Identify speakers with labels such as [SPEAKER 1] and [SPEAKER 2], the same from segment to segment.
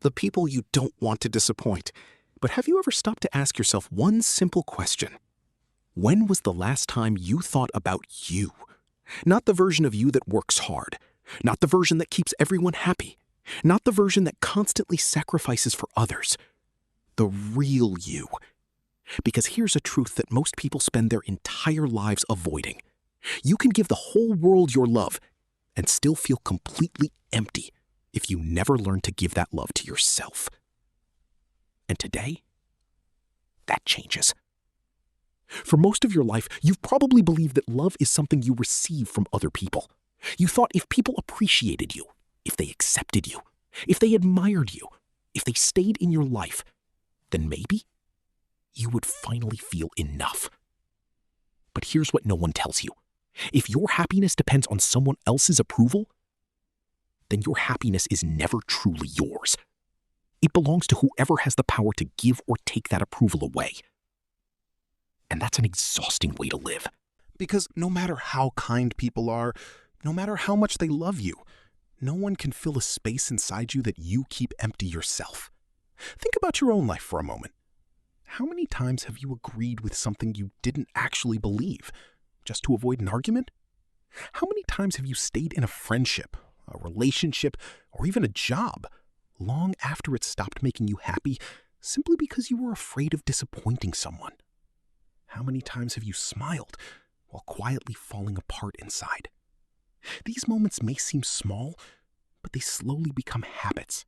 [SPEAKER 1] the people you don't want to disappoint. But have you ever stopped to ask yourself one simple question? When was the last time you thought about you? Not the version of you that works hard. Not the version that keeps everyone happy. Not the version that constantly sacrifices for others. The real you. Because here's a truth that most people spend their entire lives avoiding. You can give the whole world your love and still feel completely empty if you never learn to give that love to yourself. And today, that changes. For most of your life, you've probably believed that love is something you receive from other people. You thought if people appreciated you, if they accepted you, if they admired you, if they stayed in your life, then maybe you would finally feel enough. But here's what no one tells you. If your happiness depends on someone else's approval, then your happiness is never truly yours. It belongs to whoever has the power to give or take that approval away. And that's an exhausting way to live.
[SPEAKER 2] Because no matter how kind people are, no matter how much they love you, no one can fill a space inside you that you keep empty yourself. Think about your own life for a moment. How many times have you agreed with something you didn't actually believe, just to avoid an argument? How many times have you stayed in a friendship, a relationship, or even a job long after it stopped making you happy simply because you were afraid of disappointing someone? How many times have you smiled while quietly falling apart inside? These moments may seem small, but they slowly become habits,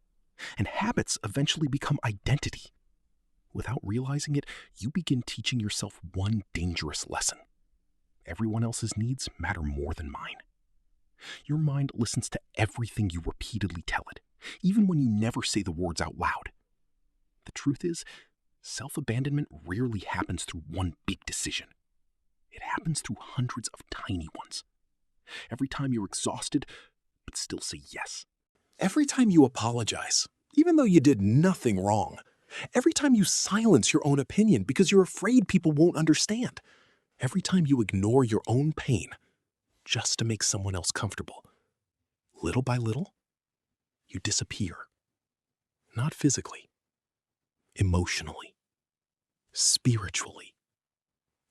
[SPEAKER 2] and habits eventually become identity. Without realizing it, you begin teaching yourself one dangerous lesson. Everyone else's needs matter more than mine. Your mind listens to everything you repeatedly tell it, even when you never say the words out loud. The truth is, self-abandonment rarely happens through one big decision. It happens through hundreds of tiny ones. Every time you're exhausted, but still say yes. Every time you apologize, even though you did nothing wrong. Every time you silence your own opinion because you're afraid people won't understand. Every time you ignore your own pain just to make someone else comfortable. Little by little, you disappear. Not physically, emotionally, spiritually.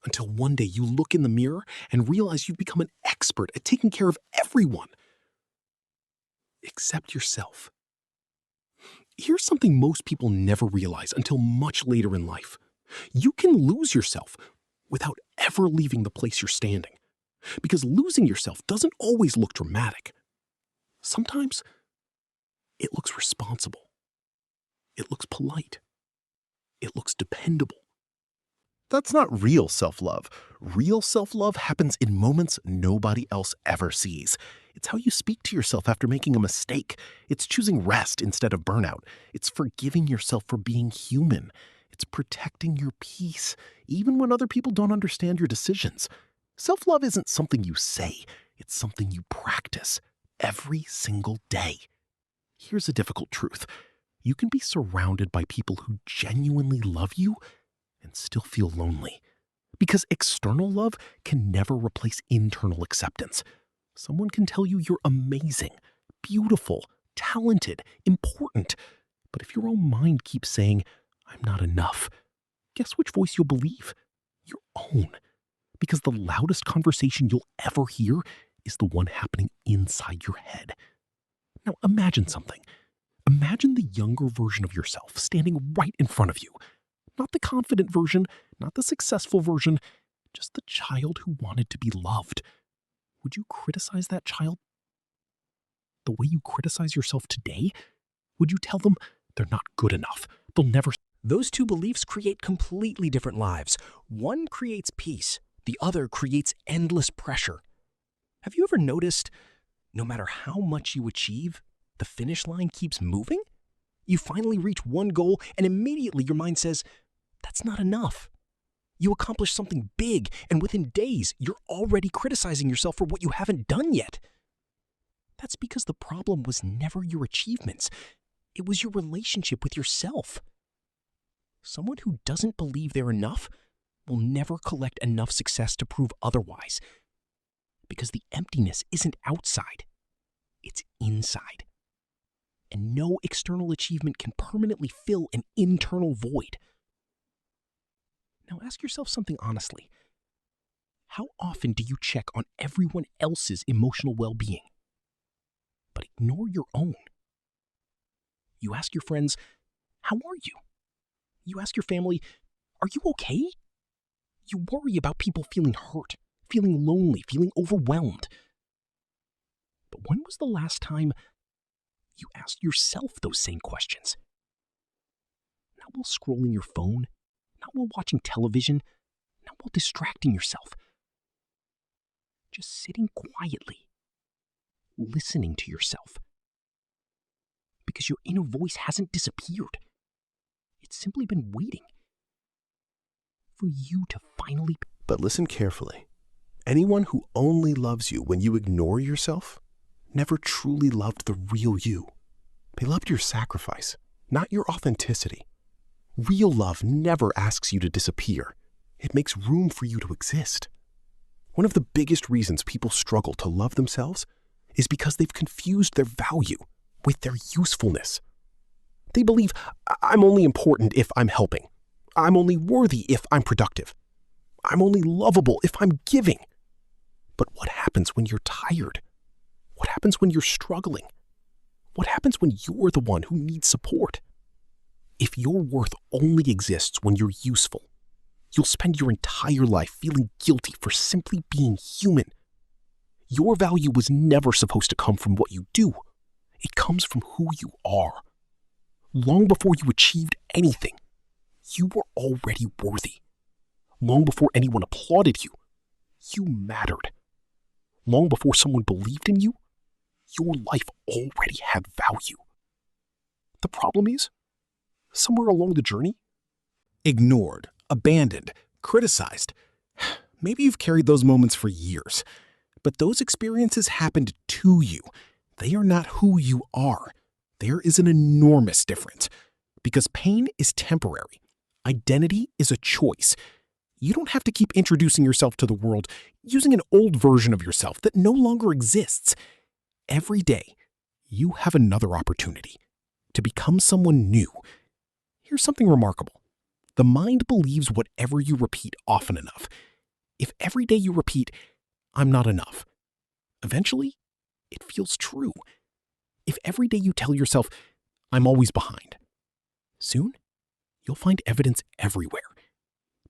[SPEAKER 2] Until one day you look in the mirror and realize you've become an expert at taking care of everyone except yourself. Here's something most people never realize until much later in life. You can lose yourself without ever leaving the place you're standing. Because losing yourself doesn't always look dramatic. Sometimes it looks responsible. It looks polite. It looks dependable. That's not real self-love. Real self-love happens in moments nobody else ever sees. It's how you speak to yourself after making a mistake. It's choosing rest instead of burnout. It's forgiving yourself for being human. It's protecting your peace, even when other people don't understand your decisions. Self-love isn't something you say. It's something you practice every single day. Here's a difficult truth. You can be surrounded by people who genuinely love you and still feel lonely. Because external love can never replace internal acceptance. Someone can tell you you're amazing, beautiful, talented, important. But if your own mind keeps saying, I'm not enough, guess which voice you'll believe? Your own. Because the loudest conversation you'll ever hear is the one happening inside your head. Now imagine something. Imagine the younger version of yourself standing right in front of you. Not the confident version, not the successful version, just the child who wanted to be loved. Would you criticize that child the way you criticize yourself today? Would you tell them they're not good enough? They'll never...
[SPEAKER 3] Those two beliefs create completely different lives. One creates peace. The other creates endless pressure. Have you ever noticed, no matter how much you achieve, the finish line keeps moving? You finally reach one goal and immediately your mind says, that's not enough. You accomplish something big and within days, you're already criticizing yourself for what you haven't done yet. That's because the problem was never your achievements. It was your relationship with yourself. Someone who doesn't believe they're enough will never collect enough success to prove otherwise. Because the emptiness isn't outside, it's inside. And no external achievement can permanently fill an internal void. Now ask yourself something honestly. How often do you check on everyone else's emotional well-being, but ignore your own? You ask your friends, how are you? You ask your family, are you okay? You worry about people feeling hurt, feeling lonely, feeling overwhelmed. But when was the last time you asked yourself those same questions? Not while scrolling your phone, not while watching television, not while distracting yourself. Just sitting quietly, listening to yourself. Because your inner voice hasn't disappeared. It's simply been waiting for you to finally...
[SPEAKER 2] But listen carefully. Anyone who only loves you when you ignore yourself never truly loved the real you. They loved your sacrifice, not your authenticity. Real love never asks you to disappear. It makes room for you to exist. One of the biggest reasons people struggle to love themselves is because they've confused their value with their usefulness. They believe, I'm only important if I'm helping. I'm only worthy if I'm productive. I'm only lovable if I'm giving. But what happens when you're tired? What happens when you're struggling? What happens when you're the one who needs support? If your worth only exists when you're useful, you'll spend your entire life feeling guilty for simply being human. Your value was never supposed to come from what you do. It comes from who you are. Long before you achieved anything, you were already worthy. Long before anyone applauded you, you mattered. Long before someone believed in you, your life already had value. The problem is, somewhere along the journey,
[SPEAKER 1] Ignored, abandoned, criticized. Maybe you've carried those moments for years, but those experiences happened to you. They are not who you are. There is an enormous difference because pain is temporary. Identity is a choice. You don't have to keep introducing yourself to the world using an old version of yourself that no longer exists. Every day, you have another opportunity to become someone new. Here's something remarkable. The mind believes whatever you repeat often enough. If every day you repeat, I'm not enough, eventually, it feels true. If every day you tell yourself, I'm always behind, soon, you'll find evidence everywhere.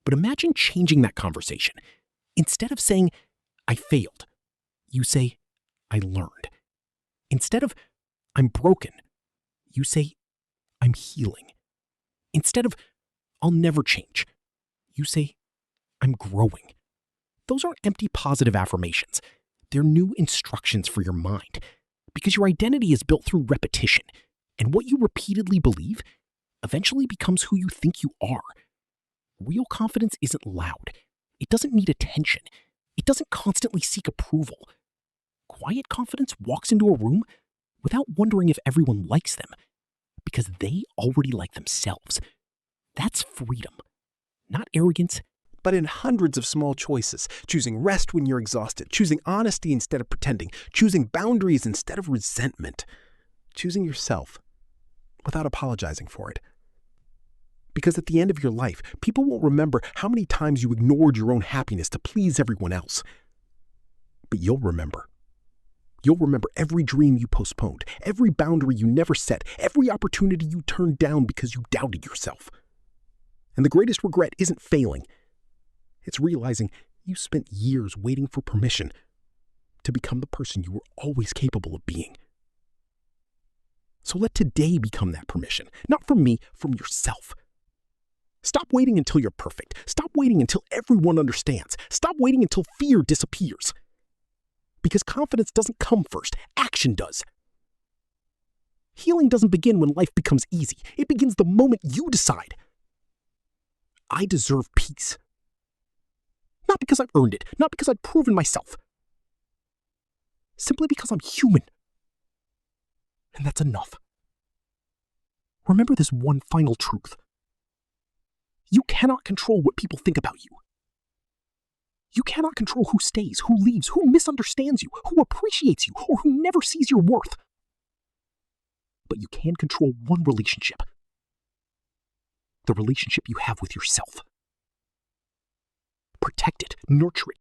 [SPEAKER 1] But imagine changing that conversation. Instead of saying, I failed, you say, I learned. Instead of, I'm broken, you say, I'm healing. Instead of, I'll never change, you say, I'm growing. Those aren't empty positive affirmations. They're new instructions for your mind. Because your identity is built through repetition, and what you repeatedly believe eventually becomes who you think you are. Real confidence isn't loud. It doesn't need attention. It doesn't constantly seek approval. Quiet confidence walks into a room without wondering if everyone likes them, because they already like themselves. That's freedom, not arrogance.
[SPEAKER 2] but in hundreds of small choices, choosing rest when you're exhausted, choosing honesty instead of pretending, choosing boundaries instead of resentment, choosing yourself without apologizing for it. Because at the end of your life, people won't remember how many times you ignored your own happiness to please everyone else. But you'll remember. You'll remember every dream you postponed, every boundary you never set, every opportunity you turned down because you doubted yourself. And the greatest regret isn't failing. It's realizing you spent years waiting for permission to become the person you were always capable of being. So let today become that permission, not from me, from yourself. Stop waiting until you're perfect. Stop waiting until everyone understands. Stop waiting until fear disappears. Because confidence doesn't come first, action does. Healing doesn't begin when life becomes easy. It begins the moment you decide, I deserve peace. Not because I've earned it, not because I've proven myself. Simply because I'm human. And that's enough. Remember this one final truth. You cannot control what people think about you. You cannot control who stays, who leaves, who misunderstands you, who appreciates you, or who never sees your worth. But you can control one relationship. The relationship you have with yourself. Protect it, nurture it,